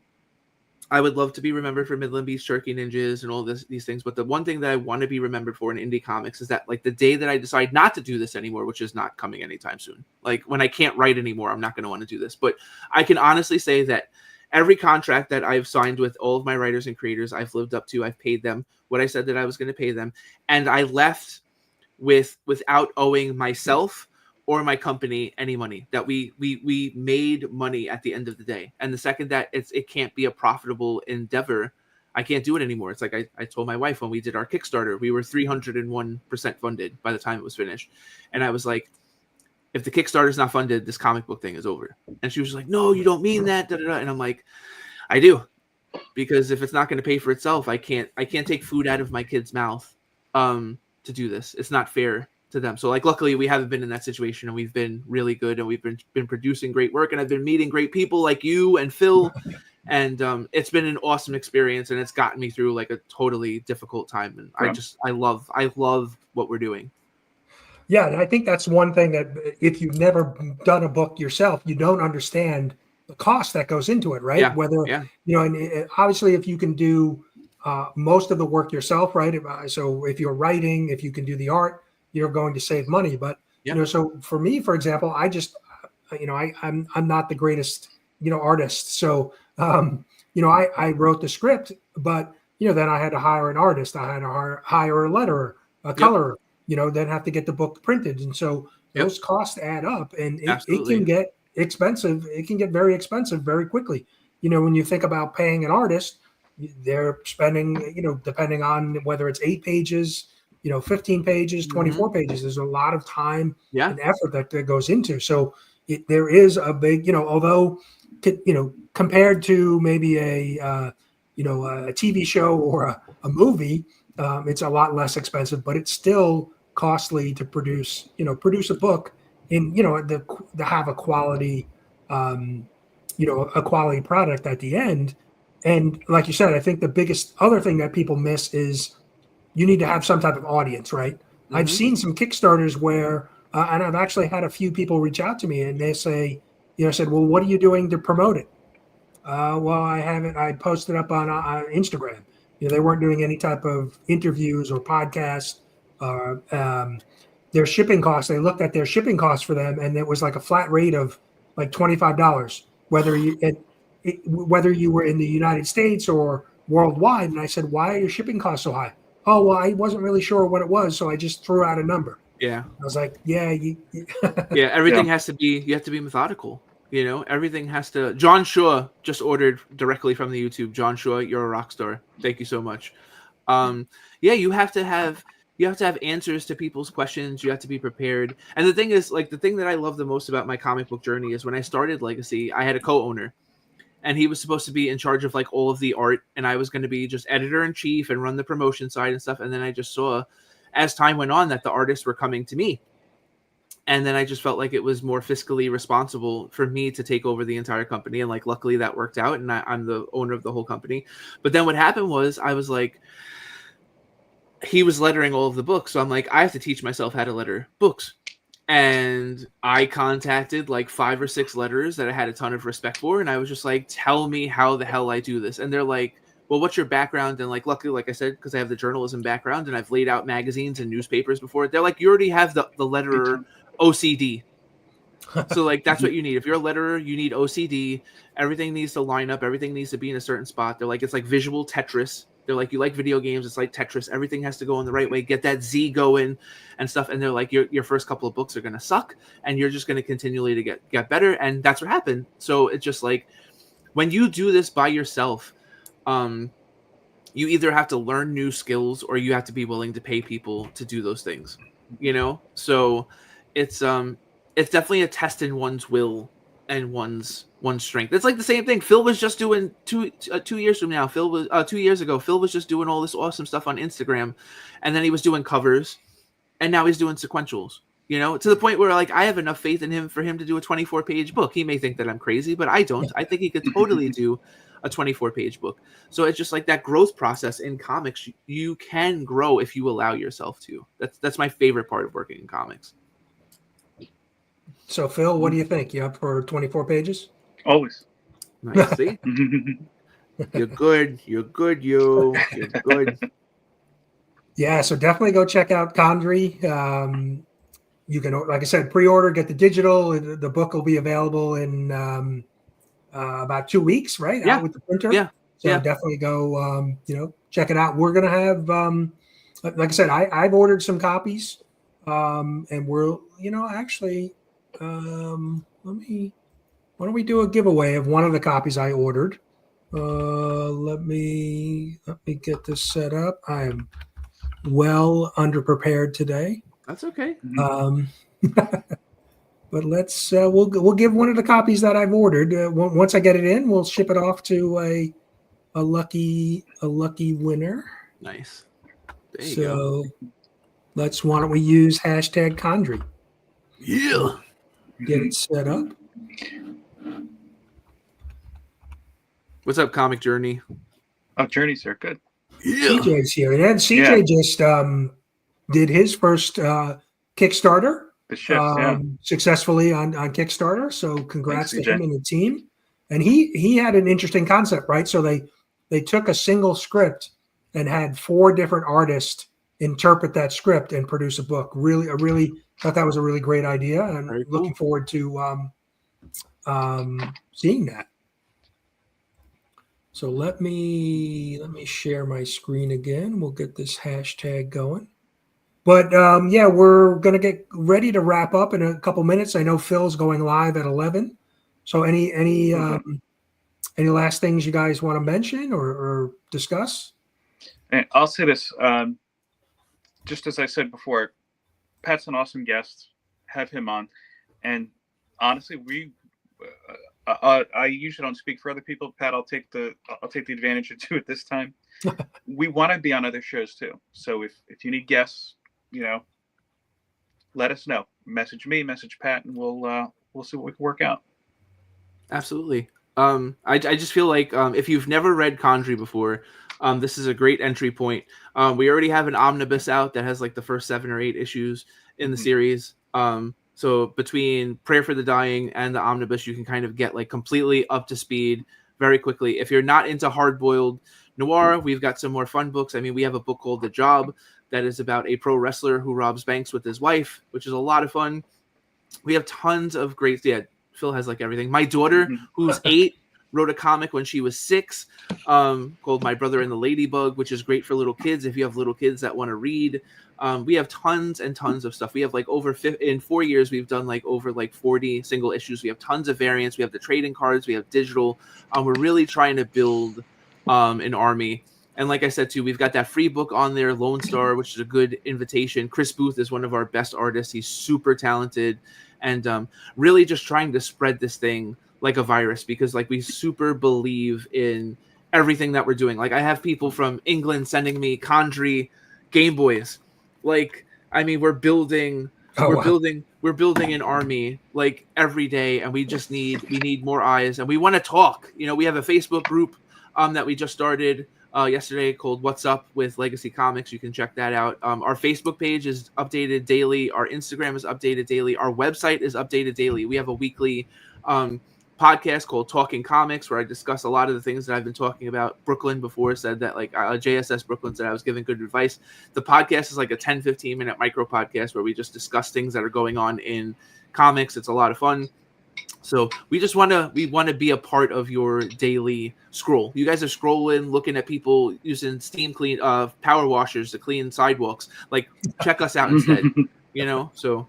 I would love to be remembered for Midland Beast Turkey Ninjas and all these things. But the one thing that I want to be remembered for in indie comics is that, like, the day that I decide not to do this anymore, which is not coming anytime soon, like when I can't write anymore, I'm not going to want to do this. But I can honestly say that every contract that I've signed with all of my writers and creators, I've lived up to. I've paid them what I said that I was going to pay them. And I left without owing myself or my company any money. That we made money at the end of the day. And the second that it can't be a profitable endeavor, I can't do it anymore. It's like I told my wife when we did our Kickstarter, we were 301% funded by the time it was finished. And I was like, if the Kickstarter is not funded, this comic book thing is over. And she was just like, no, you don't mean that. And I'm like, I do. Because if it's not going to pay for itself, I can't take food out of my kid's mouth to do this. It's not fair to them. So, like, luckily we haven't been in that situation, and we've been really good, and we've been producing great work, and I've been meeting great people like you and Phil. And it's been an awesome experience, and it's gotten me through like a totally difficult time. And I love what we're doing. Yeah, and I think that's one thing that if you've never done a book yourself, you don't understand the cost that goes into it, right? Yeah. And obviously if you can do most of the work yourself, right? So if you're writing, if you can do the art, you're going to save money. But so for me, for example, I just I'm not the greatest artist. So I wrote the script, but then I had to hire an artist. I had to hire a letterer, a colorer. Then have to get the book printed. And so those costs add up, and it can get expensive. It can get very expensive very quickly. When you think about paying an artist, they're spending, depending on whether it's 8 pages, 15 pages, 24 pages, there's a lot of time and effort that goes into. So there is a big, although, compared to maybe a TV show or a movie, it's a lot less expensive, but it's still costly to produce a book to have a quality, a quality product at the end. And like you said, I think the biggest other thing that people miss is you need to have some type of audience, right? Mm-hmm. I've seen some Kickstarters where And I've actually had a few people reach out to me and they say, I said, well, what are you doing to promote it? Well, I haven't. I posted up on Instagram. They weren't doing any type of interviews or podcasts. Their shipping costs. They looked at their shipping costs for them, and it was like a flat rate of like $25, whether you were in the United States or worldwide. And I said, why are your shipping costs so high? Oh, well, I wasn't really sure what it was, so I just threw out a number. Yeah. I was like, yeah, yeah. Everything has to be. You have to be methodical. Everything has to. John Shaw just ordered directly from the YouTube. John Shaw, you're a rock star. Thank you so much. Yeah, you have to have answers to people's questions. You have to be prepared. And the thing is, like, the thing that I love the most about my comic book journey is when I started Legacy, I had a co-owner, and he was supposed to be in charge of like all of the art, and I was going to be just editor in chief and run the promotion side and stuff. And then I just saw, as time went on, that the artists were coming to me. And then I just felt like it was more fiscally responsible for me to take over the entire company. And like, luckily that worked out, and I'm the owner of the whole company. But then what happened was I was like, he was lettering all of the books. So I'm like, I have to teach myself how to letter books. And I contacted like 5 or 6 letters that I had a ton of respect for. And I was just like, tell me how the hell I do this. And they're like, well, what's your background? And like, luckily, like I said, because I have the journalism background and I've laid out magazines and newspapers before, they're like, you already have the letterer OCD. So like, that's what you need. If you're a letterer, you need OCD. Everything needs to line up. Everything needs to be in a certain spot. They're like, it's like visual Tetris. They're like, you like video games, it's like Tetris. Everything has to go in the right way. Get that Z going and stuff. And they're like, your first couple of books are going to suck, and you're just going to continually to get better. And that's what happened. So it's just like, when you do this by yourself, you either have to learn new skills or you have to be willing to pay people to do those things, So it's definitely a test in one's will and one's strength. It's like the same thing Phil was just doing 2 years from now. 2 years ago, Phil was just doing all this awesome stuff on Instagram, and then he was doing covers, and now he's doing sequentials, to the point where like I have enough faith in him for him to do a 24-page book. He may think that I'm crazy, but I don't. I think he could totally do a 24-page book. So it's just like that growth process in comics. You can grow if you allow yourself to. That's my favorite part of working in comics. So Phil, what do you think? You up for 24 pages? Always. Nice. See? You're good. You're good. You're good. Yeah, so definitely go check out Condry. You can, like I said, pre-order, get the digital. The book will be available in about 2 weeks, right? Yeah. Out with the printer. Yeah. So definitely go, check it out. We're gonna have, like I said, I've ordered some copies, and we're, actually, why don't we do a giveaway of one of the copies I ordered? Let me get this set up. I am well underprepared today. That's okay. But let's we'll give one of the copies that I've ordered. Once I get it in, we'll ship it off to a lucky winner. Nice. There you go. Why don't we use hashtag Condry? Yeah. Get it set up. What's up, Comic Journey? Oh, Journey, sir. Good. Yeah. CJ's here. And then CJ just did his first Kickstarter successfully on Kickstarter. So congrats to him and the team. And he had an interesting concept, right? So they took a single script and had 4 different artists interpret that script and produce a book. Really thought that was a really great idea, and looking forward to seeing that. So let me share my screen again. We'll get this hashtag going. But we're gonna get ready to wrap up in a couple minutes. I know Phil's going live at 11. So any last things you guys want to mention or discuss? And I'll say this, just as I said before, Pat's an awesome guest. Have him on. And honestly, I usually don't speak for other people. Pat, I'll take the advantage to do it this time. We want to be on other shows too. So if you need guests, let us know. Message me, message Pat, and we'll see what we can work out. Absolutely. I just feel like if you've never read Condry before, this is a great entry point. We already have an omnibus out that has like the first 7 or 8 issues in the series. So between Prayer for the Dying and the omnibus, you can kind of get like completely up to speed very quickly. If you're not into hard-boiled noir, we've got some more fun books. I mean, we have a book called The Job that is about a pro wrestler who robs banks with his wife, which is a lot of fun. We have tons of great. Yeah, Phil has like everything. My daughter, who's 8, wrote a comic when she was 6 called My Brother and the Ladybug, which is great for little kids if you have little kids that want to read. We have tons and tons of stuff. We have like in 4 years, we've done like over 40 single issues. We have tons of variants. We have the trading cards. We have digital. We're really trying to build an army. And like I said, too, we've got that free book on there, Lone Star, which is a good invitation. Chris Booth is one of our best artists. He's super talented and really just trying to spread this thing like a virus because like we super believe in everything that we're doing. Like I have people from England sending me Condry Game Boys. Like, I mean, we're building an army like every day and we need more eyes and we want to talk. You know, we have a Facebook group that we just started yesterday called What's Up with Legacy Comics. You can check that out. Our Facebook page is updated daily. Our Instagram is updated daily. Our website is updated daily. We have a weekly podcast called Talking Comics where I discuss a lot of the things that I've been talking about. Brooklyn before said that JSS Brooklyn said I was giving good advice. The podcast is like a 10-15 minute micro podcast where we just discuss things that are going on in comics. It's a lot of fun. So we want to be a part of your daily scroll. You guys are scrolling, looking at people using steam clean power washers to clean sidewalks. Like, check us out instead. You know, so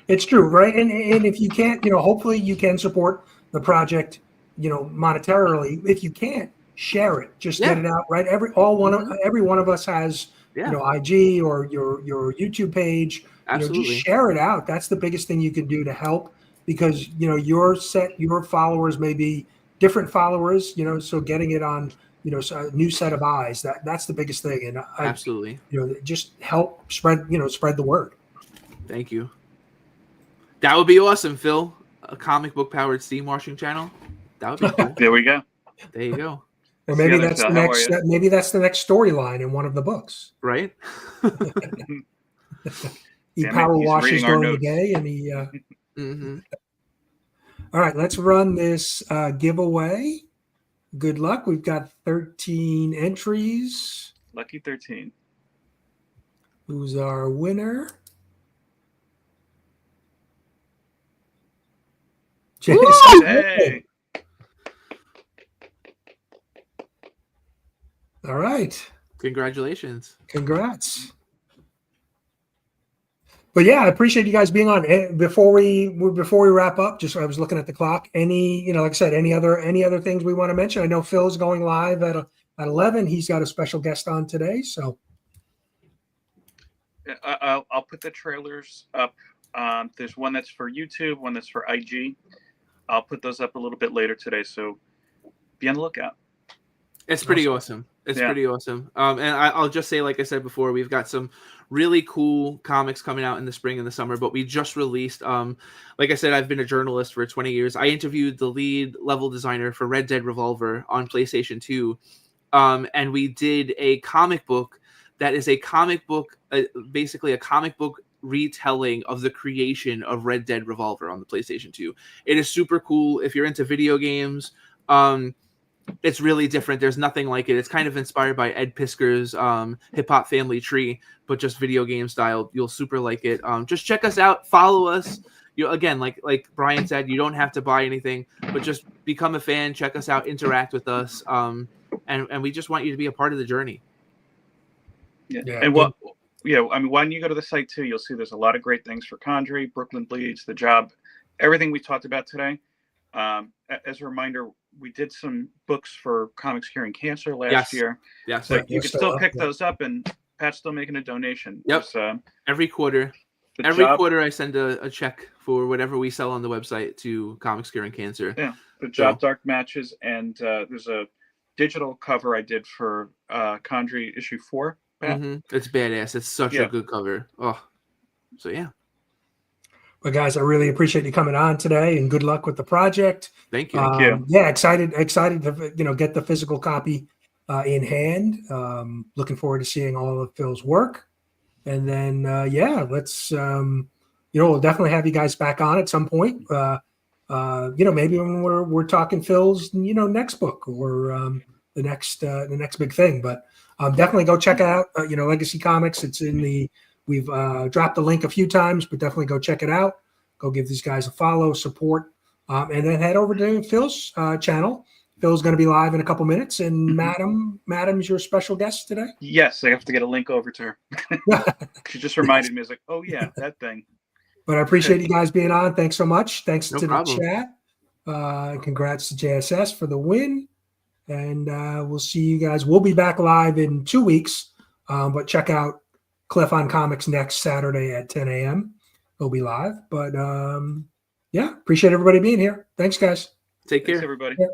it's true, right? And if you can't, you know, hopefully you can support the project, you know, monetarily. If you can't, share it. Just get it out, right? Every one of us has, you know, IG or your YouTube page. Absolutely. You know, just share it out. That's the biggest thing you can do to help. Because, you know, your followers may be different followers, you know, so getting it on, you know, a new set of eyes, that's the biggest thing. And absolutely, you know, just help spread the word. Thank you. That would be awesome, Phil. A comic book powered steam washing channel. That would be cool. There we go. There you go. Or maybe that's the next. Maybe that's the next storyline in one of the books. Right. He power washes during the day, and he. Mm-hmm. All right, let's run this giveaway. Good luck. We've got 13 entries. Lucky 13. Who's our winner? Hey. All right. Congratulations. Congrats. But yeah, I appreciate you guys being on. Before we wrap up, just I was looking at the clock. Any, you know, like I said, any other things we want to mention? I know Phil's going live at 11. He's got a special guest on today, so I'll put the trailers up. There's one that's for YouTube, one that's for IG. I'll put those up a little bit later today, so be on the lookout. It's pretty awesome. It's pretty awesome. And I'll just say, like I said before, we've got some really cool comics coming out in the spring and the summer, but we just released, like I said, I've been a journalist for 20 years. I interviewed the lead level designer for Red Dead Revolver on PlayStation 2. And we did a comic book that is a comic book, basically a comic book retelling of the creation of Red Dead Revolver on the PlayStation 2. It is super cool. If you're into video games, it's really different. There's nothing like it. It's kind of inspired by Ed Pisker's Hip Hop Family Tree, but just video game style. You'll super like it. Just check us out. Follow us. You again, like Brian said, you don't have to buy anything, but just become a fan. Check us out. Interact with us. And we just want you to be a part of the journey. Yeah. And what? Yeah. I mean, when you go to the site too, you'll see there's a lot of great things for Condry, Brooklyn Bleeds, The Job, everything we talked about today. As a reminder, we did some books for Comics Curing Cancer last year. Yes. So you can still pick those up, and Pat's still making a donation. Yep. Every quarter. Quarter I send a check for whatever we sell on the website to Comics Curing Cancer. Yeah. The Job Dark Matches, and there's a digital cover I did for Condry issue 4. Mm-hmm. It's badass. It's such a good cover. Oh, so yeah. But guys, I really appreciate you coming on today, and good luck with the project. Thank you. Thank you. Yeah, excited to get the physical copy in hand. Looking forward to seeing all of Phil's work. And then, let's, we'll definitely have you guys back on at some point. Maybe when we're talking Phil's, next book or the next big thing. But definitely go check out, Legacy Comics. It's we've dropped the link a few times, but definitely go check it out. Go give these guys a follow, support, and then head over to Phil's channel. Phil's going to be live in a couple minutes, and Madam's your special guest today. Yes, I have to get a link over to her. She just reminded me. I was like, oh yeah, that thing. But I appreciate you guys being on. Thanks so much. Thanks No to problem. the chat. Congrats to JSS for the win. And we'll see you guys. We'll be back live in 2 weeks. But check out Cliff on Comics next Saturday at 10 a.m. He'll be live. But appreciate everybody being here. Thanks, guys. Take care. Thanks, everybody. Yeah.